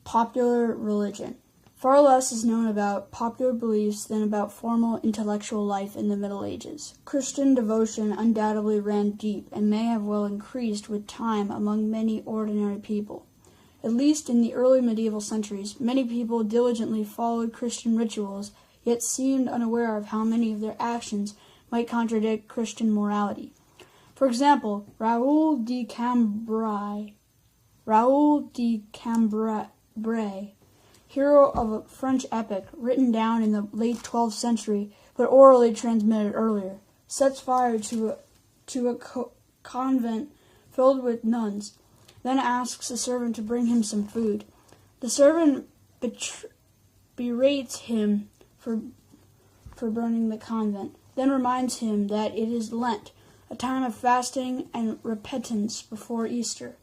Popular religion. Far less is known about popular beliefs than about formal intellectual life in the Middle Ages. Christian devotion undoubtedly ran deep and may have well increased with time among many ordinary people. At least in the early medieval centuries, many people diligently followed Christian rituals, yet seemed unaware of how many of their actions might contradict Christian morality. For example, Raoul de Cambrai, hero of a French epic written down in the late 12th century but orally transmitted earlier, sets fire to a convent filled with nuns, then asks a servant to bring him some food. The servant berates him for burning the convent, then reminds him that it is Lent, a time of fasting and repentance before Easter.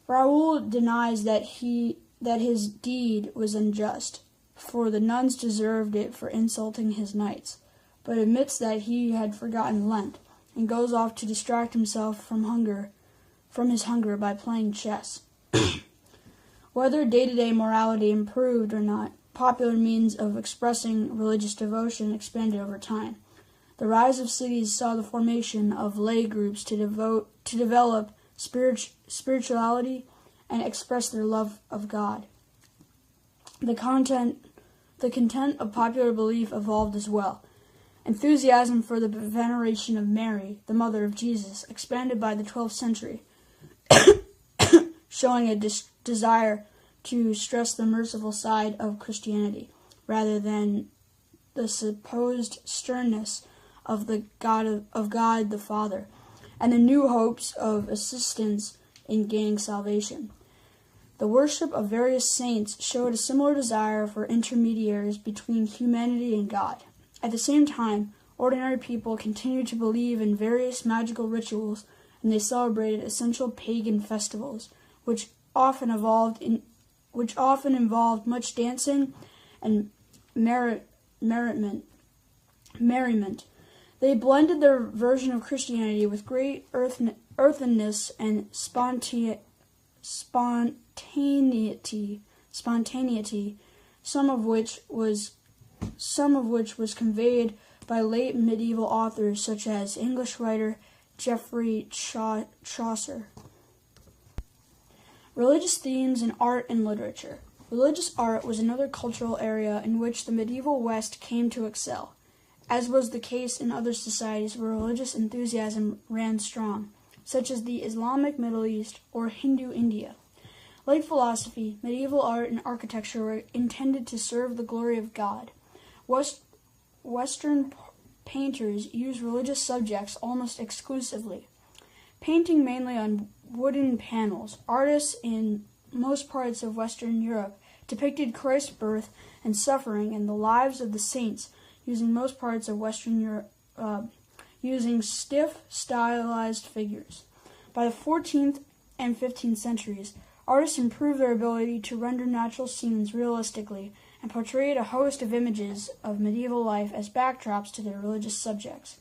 Raoul denies that his deed was unjust, for the nuns deserved it for insulting his knights, but admits that he had forgotten Lent, and goes off to distract himself from his hunger by playing chess. Whether day-to-day morality improved or not, popular means of expressing religious devotion expanded over time. The rise of cities saw the formation of lay groups to develop spirituality and express their love of God. The content of popular belief evolved as well. Enthusiasm for the veneration of Mary, the mother of Jesus, expanded by the 12th century, showing a desire to stress the merciful side of Christianity, rather than the supposed sternness of God the Father, and the new hopes of assistance in gaining salvation. The worship of various saints showed a similar desire for intermediaries between humanity and God. At the same time, ordinary people continued to believe in various magical rituals, and they celebrated essential pagan festivals, which often involved much dancing and merriment. They blended their version of Christianity with great earthenness and spontaneity, some of which was conveyed by late medieval authors such as English writer Geoffrey Chaucer. Religious themes in art and literature. Religious art was another cultural area in which the medieval West came to excel, as was the case in other societies where religious enthusiasm ran strong, such as the Islamic Middle East or Hindu India. Like philosophy, medieval art and architecture were intended to serve the glory of God. Western painters used religious subjects almost exclusively. Painting mainly on wooden panels, artists in most parts of Western Europe depicted Christ's birth and suffering and the lives of the saints, using most parts of Western Europe, using stiff, stylized figures. By the 14th and 15th centuries, artists improved their ability to render natural scenes realistically and portrayed a host of images of medieval life as backdrops to their religious subjects.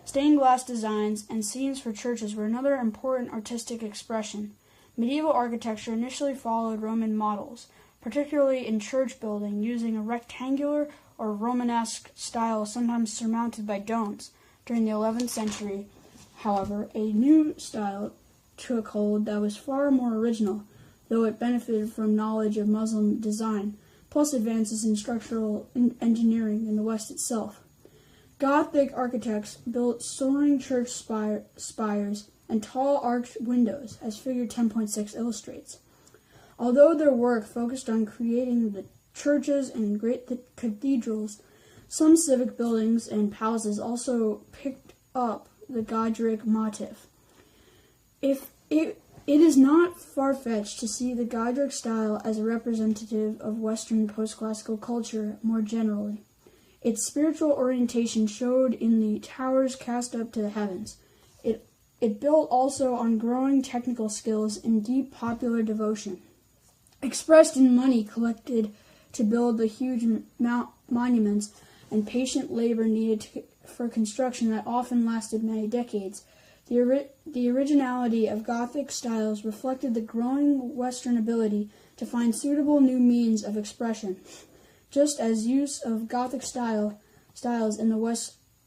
Stained glass designs and scenes for churches were another important artistic expression. Medieval architecture initially followed Roman models, particularly in church building, using a rectangular or Romanesque style sometimes surmounted by domes. During the 11th century, however, a new style took hold that was far more original, though it benefited from knowledge of Muslim design, plus advances in structural engineering in the West itself. Gothic architects built soaring church spires and tall arched windows, as Figure 10.6 illustrates. Although their work focused on creating the churches and great cathedrals, some civic buildings and palaces also picked up the Gothic motif. It is not far-fetched to see the Gothic style as a representative of Western post-classical culture more generally. Its spiritual orientation showed in the towers cast up to the heavens. It built also on growing technical skills and deep popular devotion, expressed in money collected to build the huge monuments and patient labor needed for construction that often lasted many decades. The originality of Gothic styles reflected the growing Western ability to find suitable new means of expression, just as use of Gothic styles in the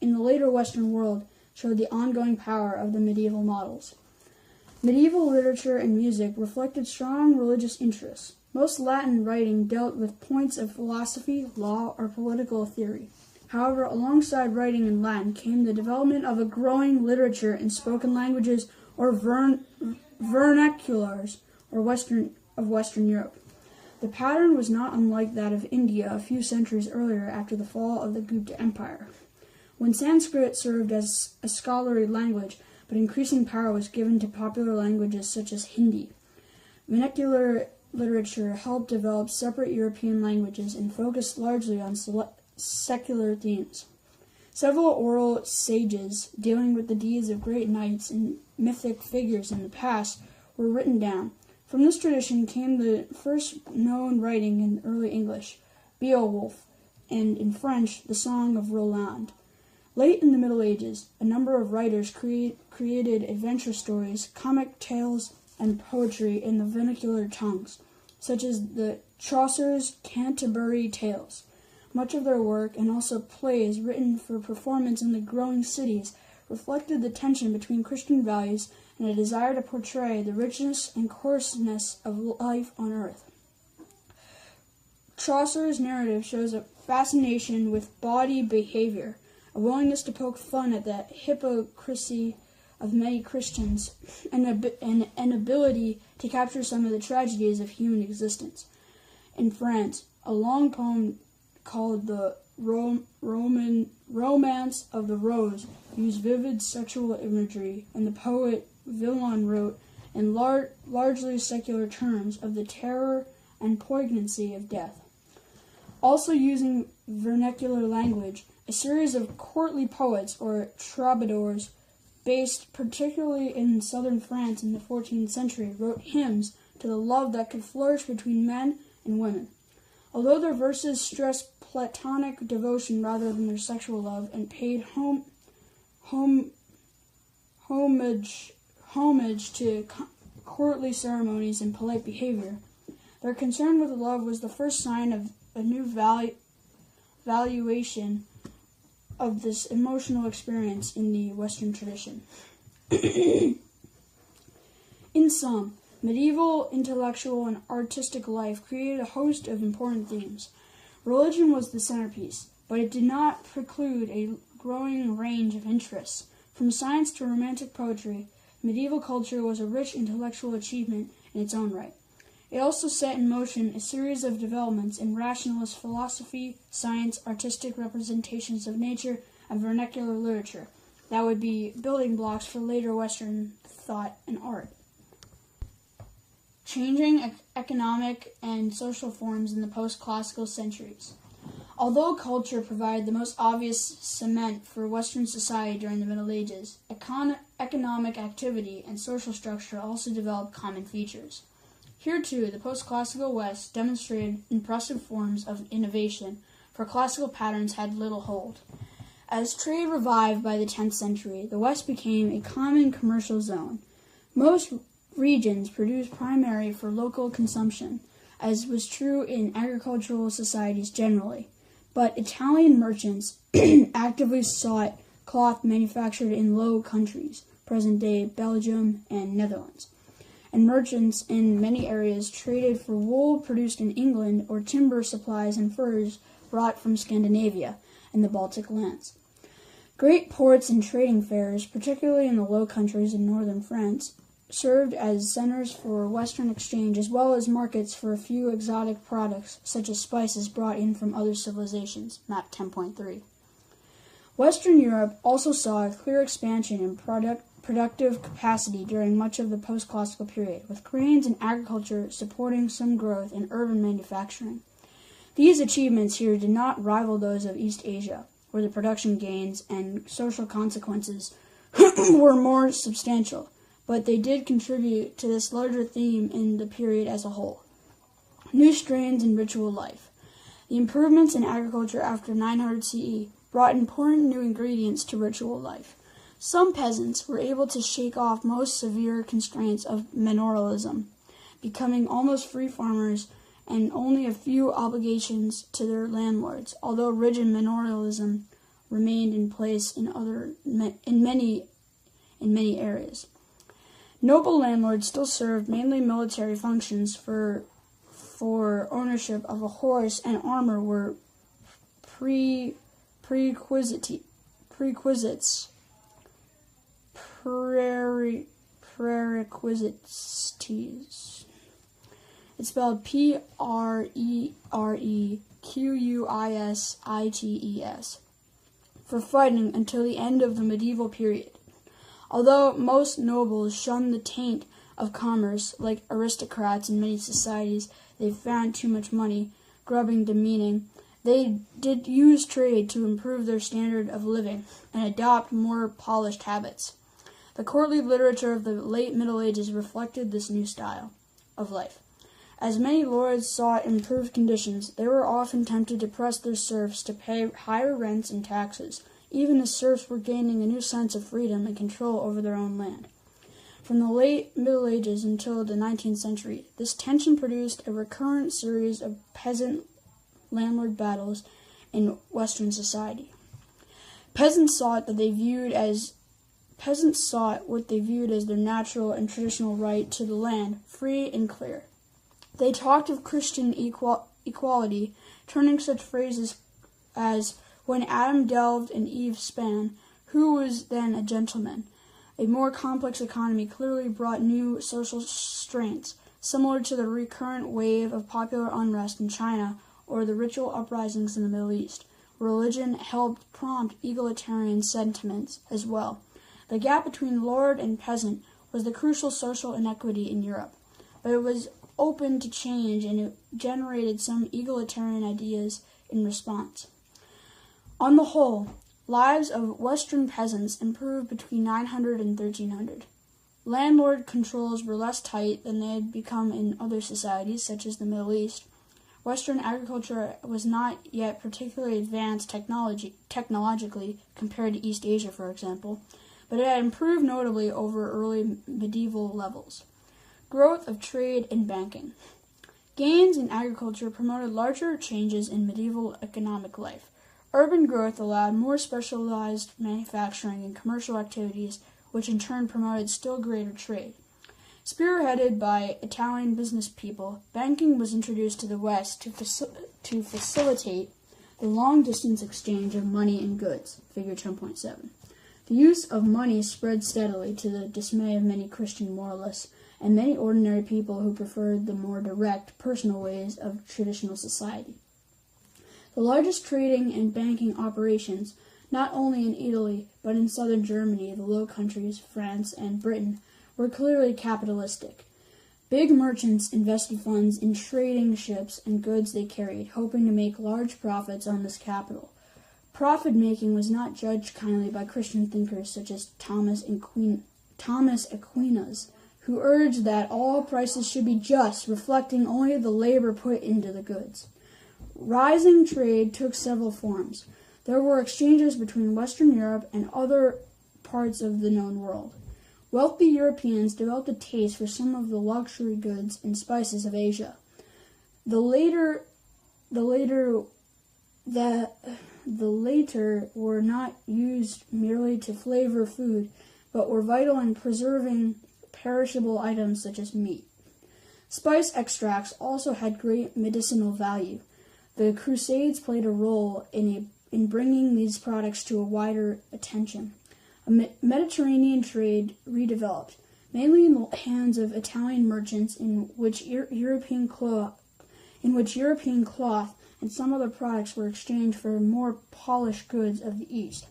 later Western world showed the ongoing power of the medieval models. Medieval literature and music reflected strong religious interests. Most Latin writing dealt with points of philosophy, law, or political theory. However, alongside writing in Latin came the development of a growing literature in spoken languages or vernaculars of Western Europe. The pattern was not unlike that of India a few centuries earlier after the fall of the Gupta Empire, when Sanskrit served as a scholarly language, but increasing power was given to popular languages such as Hindi. Vernacular literature helped develop separate European languages and focused largely on secular themes. Several oral sages dealing with the deeds of great knights and mythic figures in the past were written down. From this tradition came the first known writing in early English, Beowulf, and in French, the Song of Roland. Late in the Middle Ages, a number of writers created adventure stories, comic tales, and poetry in the vernacular tongues, such as the Chaucer's Canterbury Tales. Much of their work, and also plays written for performance in the growing cities, reflected the tension between Christian values and a desire to portray the richness and coarseness of life on earth. Chaucer's narrative shows a fascination with bawdy behavior, a willingness to poke fun at the hypocrisy of many Christians, and an ability to capture some of the tragedies of human existence. In France, a long poem called the Roman Romance of the Rose used vivid sexual imagery, and the poet Villon wrote in largely secular terms of the terror and poignancy of death. Also using vernacular language, a series of courtly poets, or troubadours, based particularly in southern France in the 14th century, wrote hymns to the love that could flourish between men and women. Although their verses stressed platonic devotion rather than their sexual love and paid homage to courtly ceremonies and polite behavior, their concern with love was the first sign of a new valuation of this emotional experience in the Western tradition. In sum, medieval intellectual and artistic life created a host of important themes. Religion was the centerpiece, but it did not preclude a growing range of interests. From science to romantic poetry, medieval culture was a rich intellectual achievement in its own right. It also set in motion a series of developments in rationalist philosophy, science, artistic representations of nature, and vernacular literature that would be building blocks for later Western thought and art. Changing economic and social forms in the post-classical centuries. Although culture provided the most obvious cement for Western society during the Middle Ages, economic activity and social structure also developed common features. Here, too, the post-classical West demonstrated impressive forms of innovation, for classical patterns had little hold. As trade revived by the 10th century, the West became a common commercial zone. Most regions produced primarily for local consumption, as was true in agricultural societies generally. But Italian merchants actively sought cloth manufactured in Low Countries, present-day Belgium and Netherlands. And merchants in many areas traded for wool produced in England or timber supplies and furs brought from Scandinavia and the Baltic lands. Great ports and trading fairs, particularly in the Low Countries in northern France, served as centers for Western exchange as well as markets for a few exotic products such as spices brought in from other civilizations, map 10.3. Western Europe also saw a clear expansion in productive capacity during much of the post-classical period, with cranes and agriculture supporting some growth in urban manufacturing. These achievements here did not rival those of East Asia, where the production gains and social consequences were more substantial, but they did contribute to this larger theme in the period as a whole. New strains in ritual life. The improvements in agriculture after 900 CE brought important new ingredients to ritual life. Some peasants were able to shake off most severe constraints of manorialism, becoming almost free farmers and only a few obligations to their landlords, although rigid manorialism remained in place in many areas. Noble landlords still served mainly military functions. For ownership of a horse and armor were prerequisites. It's spelled Prerequisites for fighting until the end of the medieval period. Although most nobles shunned the taint of commerce, like aristocrats in many societies, they found too much money grubbing demeaning. They did use trade to improve their standard of living and adopt more polished habits. The courtly literature of the late Middle Ages reflected this new style of life. As many lords sought improved conditions, they were often tempted to press their serfs to pay higher rents and taxes. Even the serfs were gaining a new sense of freedom and control over their own land. From the late Middle Ages until the 19th century, this tension produced a recurrent series of peasant-landlord battles in Western society. Peasants sought what they viewed as their natural and traditional right to the land, free and clear. They talked of Christian equality, turning such phrases as "when Adam delved and Eve span, who was then a gentleman?" A more complex economy clearly brought new social strains, similar to the recurrent wave of popular unrest in China or the ritual uprisings in the Middle East. Religion helped prompt egalitarian sentiments as well. The gap between lord and peasant was the crucial social inequity in Europe, but it was open to change, and it generated some egalitarian ideas in response. On the whole, lives of Western peasants improved between 900 and 1300. Landlord controls were less tight than they had become in other societies, such as the Middle East. Western agriculture was not yet particularly advanced technologically compared to East Asia, for example, but it had improved notably over early medieval levels. Growth of trade and banking. Gains in agriculture promoted larger changes in medieval economic life. Urban growth allowed more specialized manufacturing and commercial activities, which in turn promoted still greater trade. Spearheaded by Italian business people, banking was introduced to the West to facilitate the long-distance exchange of money and goods, figure 10.7. The use of money spread steadily to the dismay of many Christian moralists and many ordinary people who preferred the more direct, personal ways of traditional society. The largest trading and banking operations, not only in Italy, but in southern Germany, the Low Countries, France, and Britain, were clearly capitalistic. Big merchants invested funds in trading ships and goods they carried, hoping to make large profits on this capital. Profit-making was not judged kindly by Christian thinkers such as Thomas Aquinas, who urged that all prices should be just, reflecting only the labor put into the goods. Rising trade took several forms. There were exchanges between Western Europe and other parts of the known world. Wealthy Europeans developed a taste for some of the luxury goods and spices of Asia. The later were not used merely to flavor food, but were vital in preserving perishable items such as meat. Spice extracts also had great medicinal value. The Crusades played a role in bringing these products to a wider attention. A Mediterranean trade redeveloped, mainly in the hands of Italian merchants, in which European cloth and some other products were exchanged for more polished goods of the East.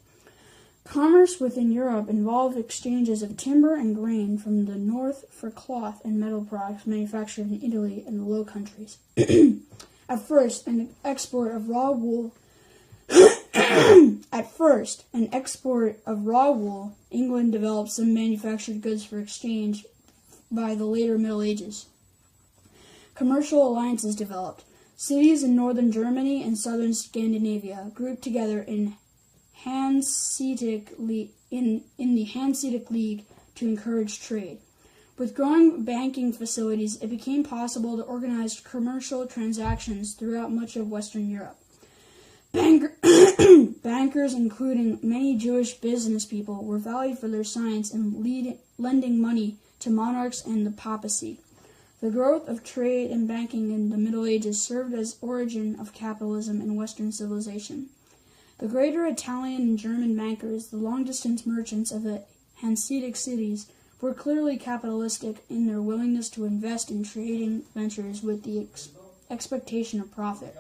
Commerce within Europe involved exchanges of timber and grain from the north for cloth and metal products manufactured in Italy and the Low Countries. At first, an export of raw wool, England developed some manufactured goods for exchange by the later Middle Ages. Commercial alliances developed. Cities in northern Germany and southern Scandinavia grouped together in Hanseatic League in the Hanseatic League to encourage trade. With growing banking facilities, it became possible to organize commercial transactions throughout much of Western Europe. Bankers, including many Jewish business people, were valued for their science in lending money to monarchs and the papacy. The growth of trade and banking in the Middle Ages served as origin of capitalism in Western civilization. The greater Italian and German bankers, the long-distance merchants of the Hanseatic cities, were clearly capitalistic in their willingness to invest in trading ventures with the expectation of profit.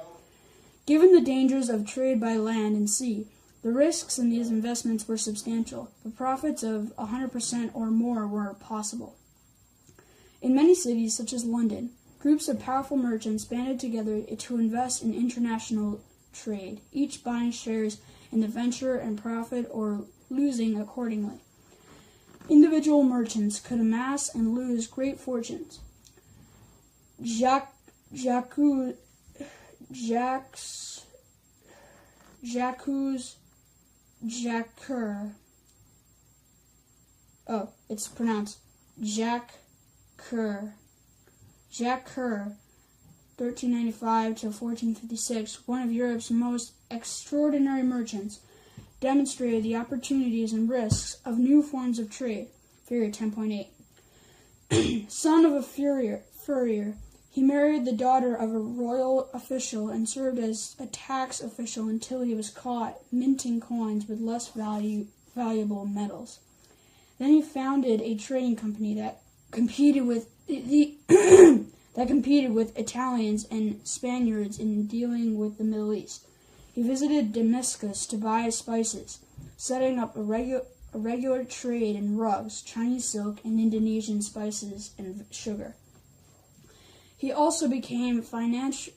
Given the dangers of trade by land and sea, the risks in these investments were substantial, but profits of 100% or more were possible. In many cities, such as London, groups of powerful merchants banded together to invest in international trade, each buying shares in the venture and profit or losing accordingly. Individual merchants could amass and lose great fortunes. Jacques Jacques, it's pronounced Jacques Coeur, 1395 to 1456, one of Europe's most extraordinary merchants, demonstrated the opportunities and risks of new forms of trade. Figure 10.8. Son of a furrier, he married the daughter of a royal official and served as a tax official until he was caught minting coins with less valuable metals. Then he founded a trading company that competed with Italians and Spaniards in dealing with the Middle East. He visited Damascus to buy spices, setting up a regular trade in rugs, Chinese silk, and Indonesian spices and sugar. He also became financial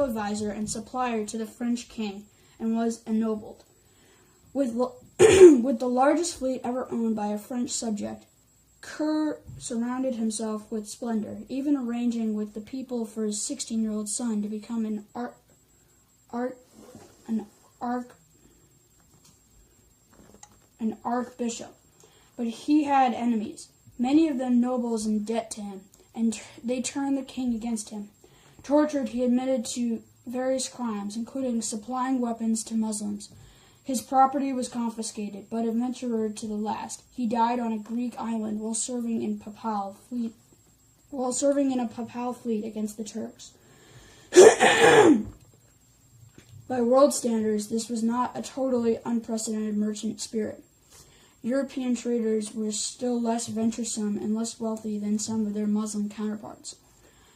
advisor and supplier to the French king and was ennobled. With the largest fleet ever owned by a French subject, Coeur surrounded himself with splendor, even arranging with the people for his 16-year-old son to become an archbishop. But he had enemies, many of them nobles in debt to him, and they turned the king against him. Tortured, he admitted to various crimes, including supplying weapons to Muslims. His property was confiscated, but adventurer to the last. He died on a Greek island while serving in a papal fleet against the Turks. By world standards, this was not a totally unprecedented merchant spirit. European traders were still less venturesome and less wealthy than some of their Muslim counterparts.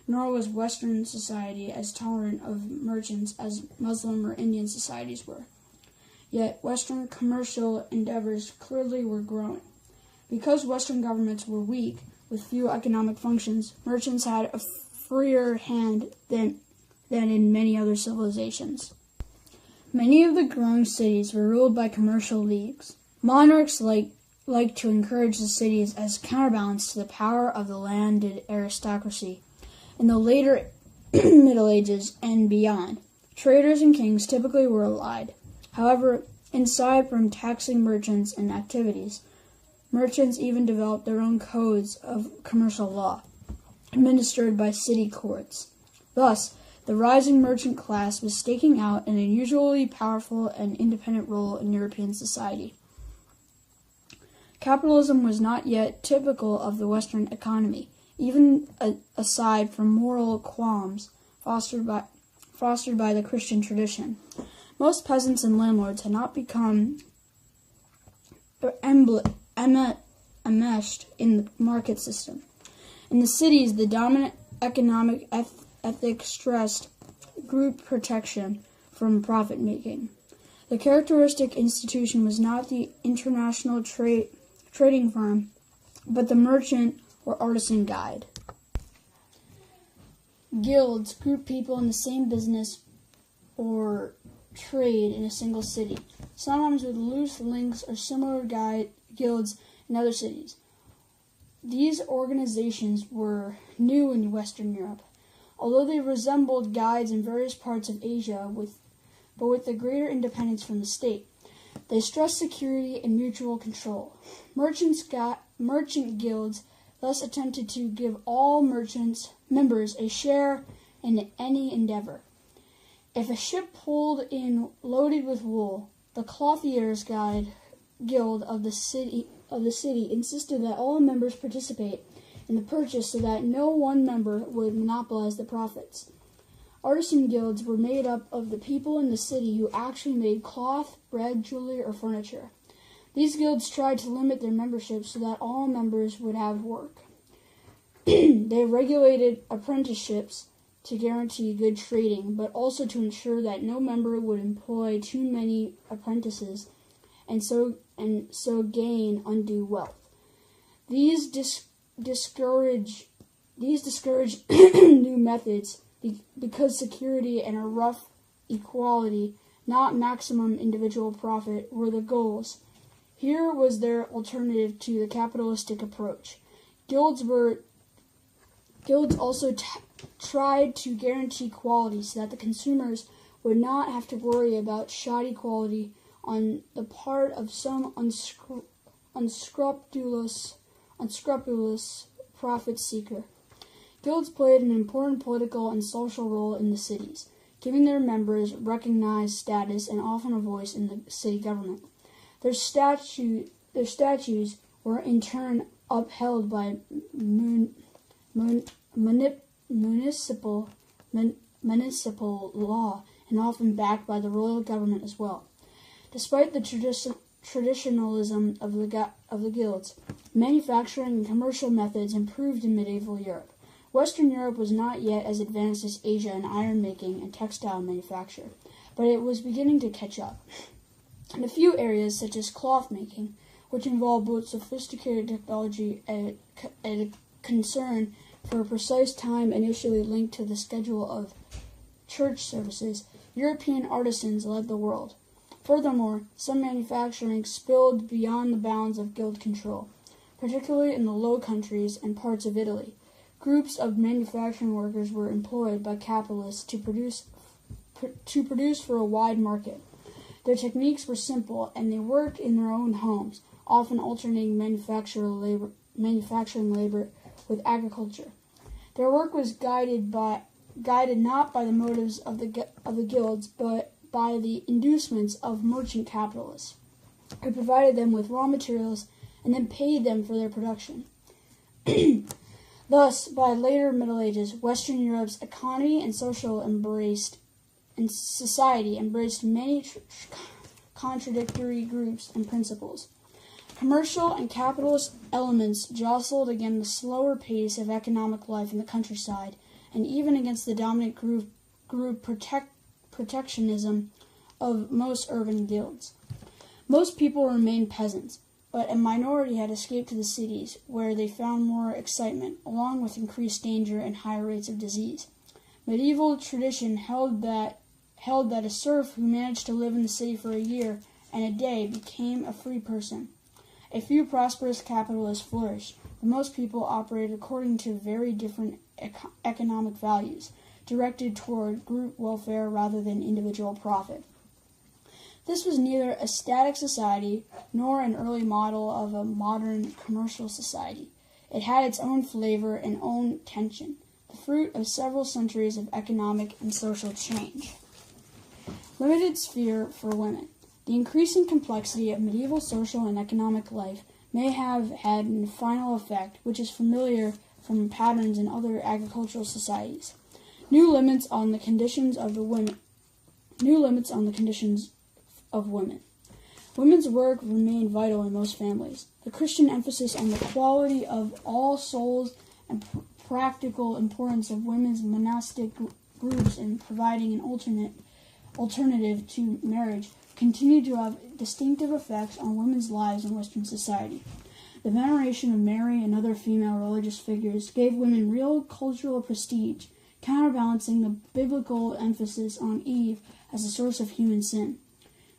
Nor was Western society as tolerant of merchants as Muslim or Indian societies were. Yet Western commercial endeavors clearly were growing. Because Western governments were weak, with few economic functions, merchants had a freer hand than in many other civilizations. Many of the growing cities were ruled by commercial leagues. Monarchs liked to encourage the cities as counterbalance to the power of the landed aristocracy. In the later Middle Ages and beyond, traders and kings typically were allied. However, aside from taxing merchants and activities, merchants even developed their own codes of commercial law, administered by city courts. Thus, the rising merchant class was staking out an unusually powerful and independent role in European society. Capitalism was not yet typical of the Western economy, even aside from moral qualms fostered by the Christian tradition. Most peasants and landlords had not become enmeshed in the market system. In the cities, the dominant economic ethic stressed group protection from profit-making. The characteristic institution was not the international trading firm, but the merchant or artisan guild. Guilds grouped people in the same business or trade in a single city, sometimes with loose links or similar guilds in other cities. These organizations were new in Western Europe. Although they resembled guides in various parts of Asia with but with a greater independence from the state. They stressed security and mutual control. Merchant guilds thus attempted to give all members a share in any endeavor. If a ship pulled in loaded with wool, the clothiers' guild of the city insisted that all members participate in the purchase so that no one member would monopolize the profits. Artisan guilds were made up of the people in the city who actually made cloth, bread, jewelry, or furniture. These guilds tried to limit their membership so that all members would have work. They regulated apprenticeships to guarantee good trading, but also to ensure that no member would employ too many apprentices and so gain undue wealth. These discourage new methods because security and a rough equality, not maximum individual profit, were the goals. Here was their alternative to the capitalistic approach. Guilds also tried to guarantee quality so that the consumers would not have to worry about shoddy quality on the part of some unscrupulous profit seeker. Guilds played an important political and social role in the cities, giving their members recognized status and often a voice in the city government. Their statutes were in turn upheld by municipal law and often backed by the royal government as well. Despite the traditionalism of the guilds, manufacturing and commercial methods improved in medieval Europe. Western Europe was not yet as advanced as Asia in iron-making and textile manufacture, but it was beginning to catch up. In a few areas, such as cloth-making, which involved both sophisticated technology and a concern for a precise time initially linked to the schedule of church services, European artisans led the world. Furthermore, some manufacturing spilled beyond the bounds of guild control, particularly in the Low Countries and parts of Italy. Groups of manufacturing workers were employed by capitalists to produce for a wide market. Their techniques were simple, and they worked in their own homes, often alternating manufacturing labor with agriculture. Their work was guided not by the motives of the guilds, but by the inducements of merchant capitalists, who provided them with raw materials and then paid them for their production. Thus, by later Middle Ages, Western Europe's economy and society embraced many contradictory groups and principles. Commercial and capitalist elements jostled against the slower pace of economic life in the countryside, and even against the dominant group protectionism of most urban guilds. Most people remained peasants, but a minority had escaped to the cities, where they found more excitement, along with increased danger and higher rates of disease. Medieval tradition held that a serf who managed to live in the city for a year and a day became a free person. A few prosperous capitalists flourished, but most people operated according to very different economic values, directed toward group welfare rather than individual profit. This was neither a static society nor an early model of a modern commercial society. It had its own flavor and own tension, the fruit of several centuries of economic and social change. Limited sphere for women. The increasing complexity of medieval social and economic life may have had a final effect, which is familiar from patterns in other agricultural societies. New limits on the conditions of women. Women's work remained vital in most families. The Christian emphasis on the quality of all souls and practical importance of women's monastic groups in providing an alternative to marriage continued to have distinctive effects on women's lives in Western society. The veneration of Mary and other female religious figures gave women real cultural prestige, counterbalancing the biblical emphasis on Eve as a source of human sin.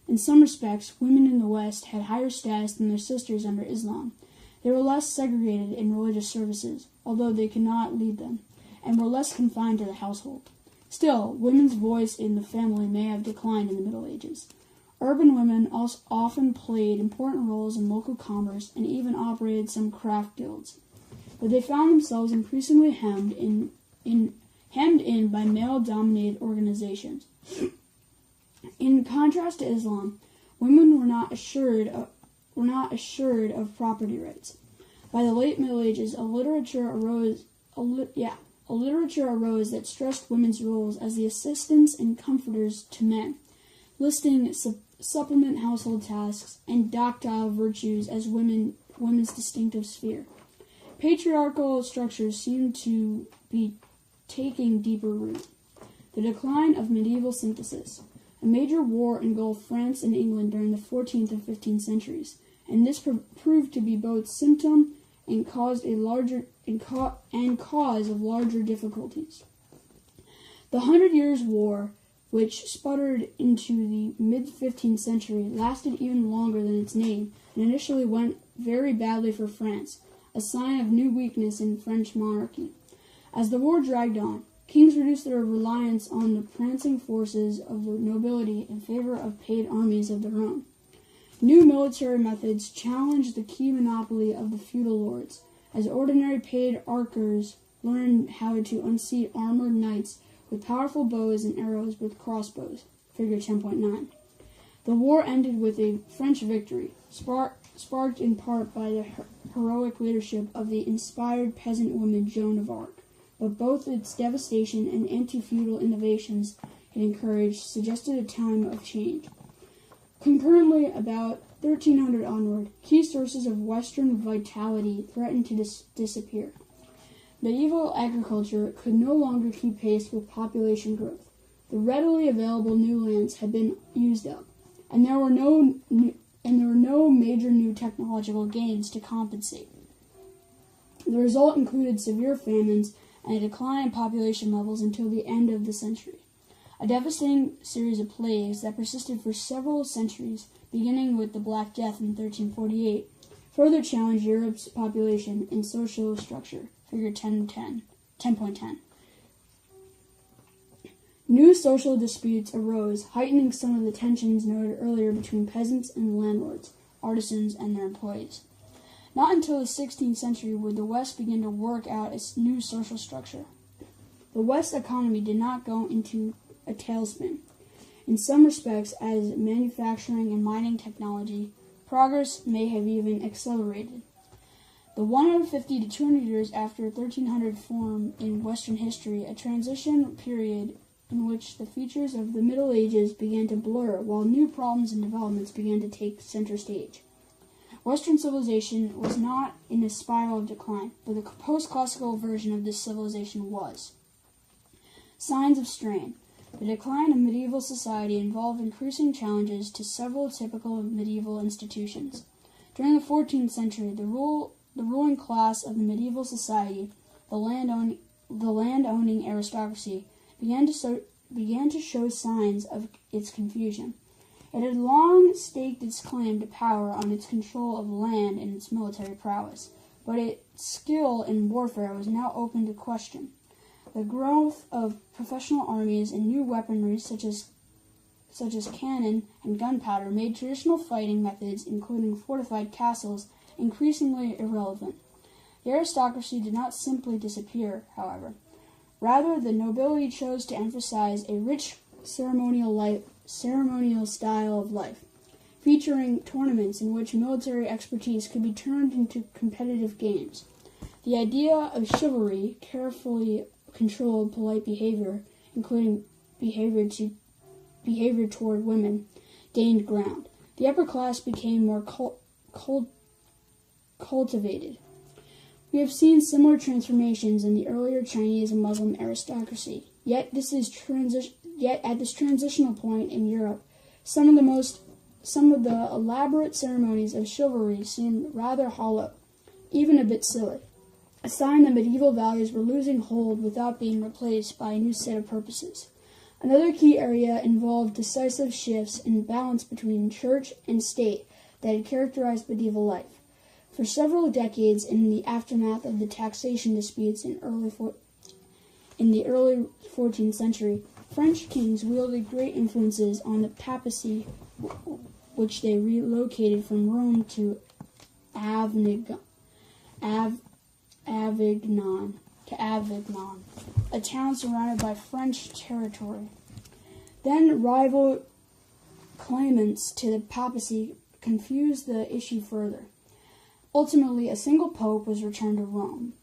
In some respects, women in the West had higher status than their sisters under Islam. They were less segregated in religious services, although they could not lead them, and were less confined to the household. Still, women's voice in the family may have declined in the Middle Ages. Urban women also often played important roles in local commerce and even operated some craft guilds, but they found themselves increasingly hemmed in by male-dominated organizations. In contrast to Islam, women were not assured of property rights. By the late Middle Ages, a literature arose that stressed women's roles as the assistants and comforters to men, listing supplement household tasks and docile virtues as women's distinctive sphere. Patriarchal structures seem to be taking deeper root. The decline of medieval synthesis. A major war engulfed France and England during the 14th and 15th centuries, and this proved to be both symptom and cause of larger difficulties. The 100 Years' War, which sputtered into the mid-15th century, lasted even longer than its name, and initially went very badly for France, a sign of new weakness in French monarchy. As the war dragged on, kings reduced their reliance on the prancing forces of the nobility in favor of paid armies of their own. New military methods challenged the key monopoly of the feudal lords, as ordinary paid archers learned how to unseat armored knights with powerful bows and arrows with crossbows, figure 10.9. The war ended with a French victory, sparked in part by the heroic leadership of the inspired peasant woman Joan of Arc, but both its devastation and anti-feudal innovations it encouraged suggested a time of change. Concurrently, about 1300 onward, key sources of Western vitality threatened to disappear. Medieval agriculture could no longer keep pace with population growth. The readily available new lands had been used up, and there were no major new technological gains to compensate. The result included severe famines and a decline in population levels until the end of the century. A devastating series of plagues that persisted for several centuries, beginning with the Black Death in 1348, further challenged Europe's population and social structure, figure 10.10. New social disputes arose, heightening some of the tensions noted earlier between peasants and landlords, artisans, and their employees. Not until the 16th century would the West begin to work out its new social structure. The West's economy did not go into a tailspin. In some respects, as manufacturing and mining technology, progress may have even accelerated. The 150 to 200 years after 1300 form in Western history a transition period in which the features of the Middle Ages began to blur while new problems and developments began to take center stage. Western civilization was not in a spiral of decline, but the post-classical version of this civilization was. Signs of strain. The decline of medieval society involved increasing challenges to several typical medieval institutions. During the 14th century, the ruling class of the medieval society, the land-owning aristocracy, began to show signs of its confusion. It had long staked its claim to power on its control of land and its military prowess, but its skill in warfare was now open to question. The growth of professional armies and new weaponry such as cannon and gunpowder made traditional fighting methods, including fortified castles, increasingly irrelevant. The aristocracy did not simply disappear, however. Rather, the nobility chose to emphasize a rich ceremonial style of life, featuring tournaments in which military expertise could be turned into competitive games. The idea of chivalry, carefully controlled polite behavior, including behavior toward women, gained ground. The upper class became more cultivated. We have seen similar transformations in the earlier Chinese and Muslim aristocracy. Yet at this transitional point in Europe, some of the elaborate ceremonies of chivalry seemed rather hollow, even a bit silly, a sign that medieval values were losing hold without being replaced by a new set of purposes. Another key area involved decisive shifts in balance between church and state that had characterized medieval life. For several decades in the aftermath of the taxation disputes in In the early 14th century, French kings wielded great influences on the papacy, which they relocated from Rome to Avignon, a town surrounded by French territory. Then rival claimants to the papacy confused the issue further. Ultimately, a single pope was returned to Rome,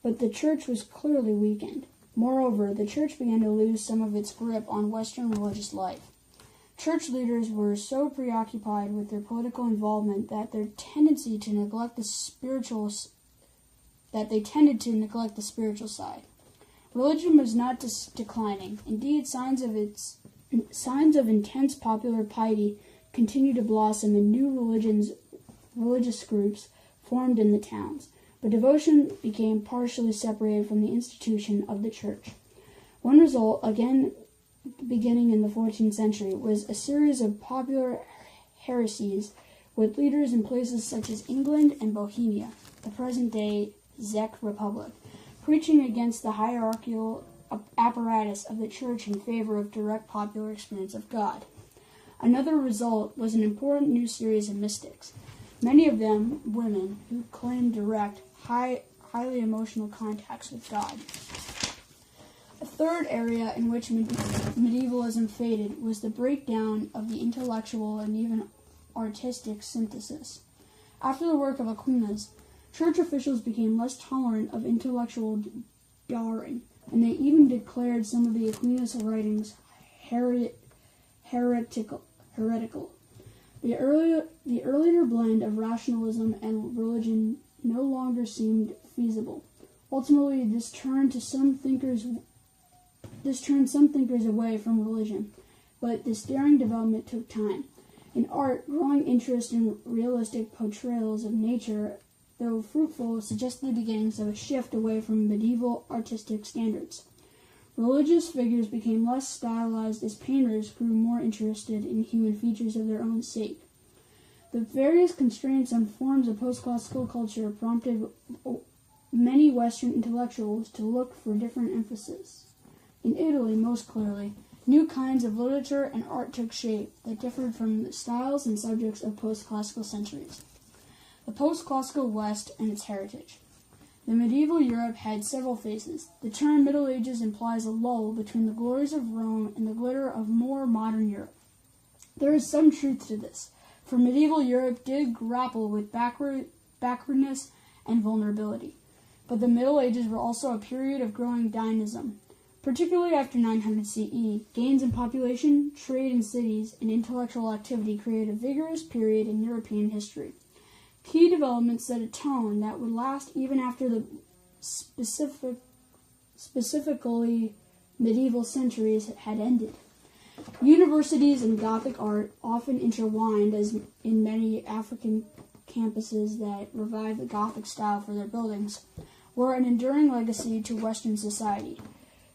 but the church was clearly weakened. Moreover, the church began to lose some of its grip on Western religious life. Church leaders were so preoccupied with their political involvement that they tended to neglect the spiritual side. Religion was not declining. Indeed, signs of intense popular piety continued to blossom, and new religious groups formed in the towns. But devotion became partially separated from the institution of the church. One result, again beginning in the 14th century, was a series of popular heresies with leaders in places such as England and Bohemia, the present-day Czech Republic, preaching against the hierarchical apparatus of the church in favor of direct popular experience of God. Another result was an important new series of mystics, many of them women who claimed direct, highly emotional contacts with God. A third area in which medievalism faded was the breakdown of the intellectual and even artistic synthesis. After the work of Aquinas, church officials became less tolerant of intellectual jarring, and they even declared some of the Aquinas writings heretical. The earlier blend of rationalism and religion no longer seemed feasible. Ultimately, this turned some thinkers away from religion, but this daring development took time. In art, growing interest in realistic portrayals of nature, though fruitful, suggested the beginnings of a shift away from medieval artistic standards. Religious figures became less stylized as painters grew more interested in human features of their own sake. The various constraints on forms of post-classical culture prompted many Western intellectuals to look for different emphasis. In Italy, most clearly, new kinds of literature and art took shape that differed from the styles and subjects of post-classical centuries. The post-classical West and its heritage. The medieval Europe had several phases. The term Middle Ages implies a lull between the glories of Rome and the glitter of more modern Europe. There is some truth to this, for medieval Europe did grapple with backwardness and vulnerability. But the Middle Ages were also a period of growing dynamism. Particularly after 900 CE, gains in population, trade in cities, and intellectual activity created a vigorous period in European history. Key developments set a tone that would last even after the specifically medieval centuries had ended. Universities and Gothic art, often intertwined as in many African campuses that revived the Gothic style for their buildings, were an enduring legacy to Western society.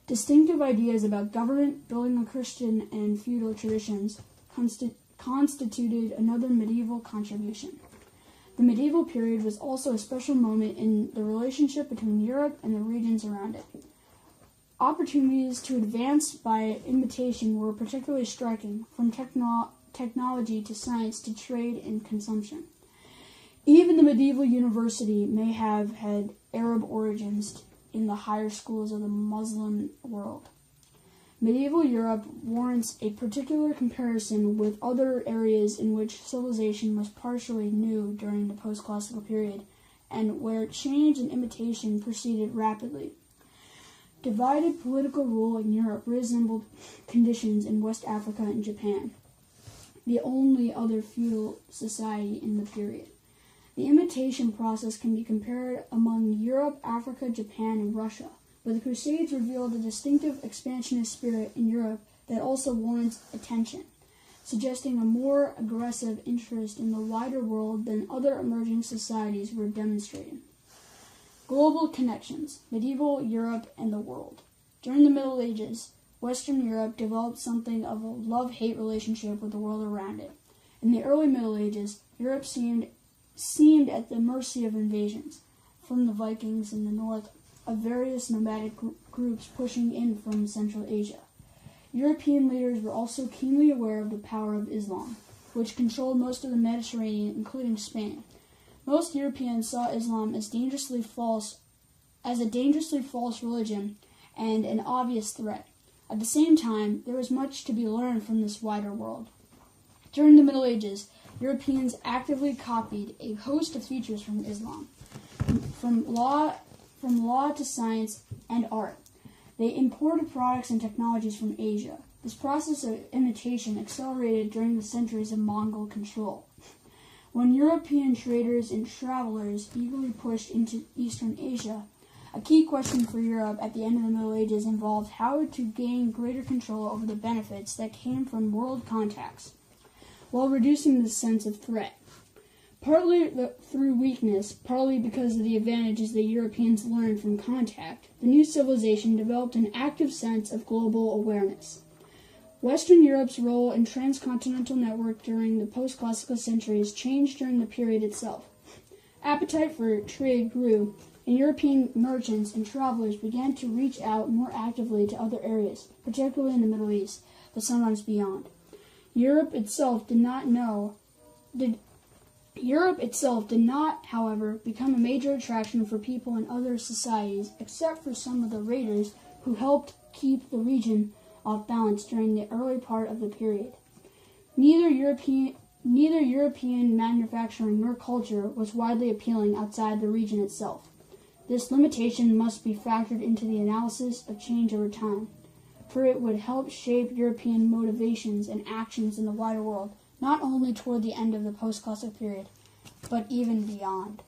Distinctive ideas about government, building on Christian and feudal traditions, constituted another medieval contribution. The medieval period was also a special moment in the relationship between Europe and the regions around it. Opportunities to advance by imitation were particularly striking, from technology to science to trade and consumption. Even the medieval university may have had Arab origins in the higher schools of the Muslim world. Medieval Europe warrants a particular comparison with other areas in which civilization was partially new during the post-classical period, and where change and imitation proceeded rapidly. Divided political rule in Europe resembled conditions in West Africa and Japan, the only other feudal society in the period. The imitation process can be compared among Europe, Africa, Japan, and Russia, but the Crusades revealed a distinctive expansionist spirit in Europe that also warrants attention, suggesting a more aggressive interest in the wider world than other emerging societies were demonstrating. Global connections, medieval Europe and the world. During the Middle Ages, Western Europe developed something of a love-hate relationship with the world around it. In the early Middle Ages, Europe seemed at the mercy of invasions from the Vikings in the north of various nomadic groups pushing in from Central Asia. European leaders were also keenly aware of the power of Islam, which controlled most of the Mediterranean, including Spain. Most Europeans saw Islam as a dangerously false religion and an obvious threat. At the same time, there was much to be learned from this wider world. During the Middle Ages, Europeans actively copied a host of features from Islam, from law to science and art. They imported products and technologies from Asia. This process of imitation accelerated during the centuries of Mongol control. When European traders and travelers eagerly pushed into Eastern Asia, a key question for Europe at the end of the Middle Ages involved how to gain greater control over the benefits that came from world contacts, while reducing the sense of threat. Partly through weakness, partly because of the advantages the Europeans learned from contact, the new civilization developed an active sense of global awareness. Western Europe's role in transcontinental network during the post-classical centuries changed during the period itself. Appetite for trade grew, and European merchants and travelers began to reach out more actively to other areas, particularly in the Middle East, but sometimes beyond. Europe itself did not, however, become a major attraction for people in other societies, except for some of the raiders who helped keep the region off balance during the early part of the period. Neither European manufacturing nor culture was widely appealing outside the region itself. This limitation must be factored into the analysis of change over time, for it would help shape European motivations and actions in the wider world, not only toward the end of the post-classical period, but even beyond.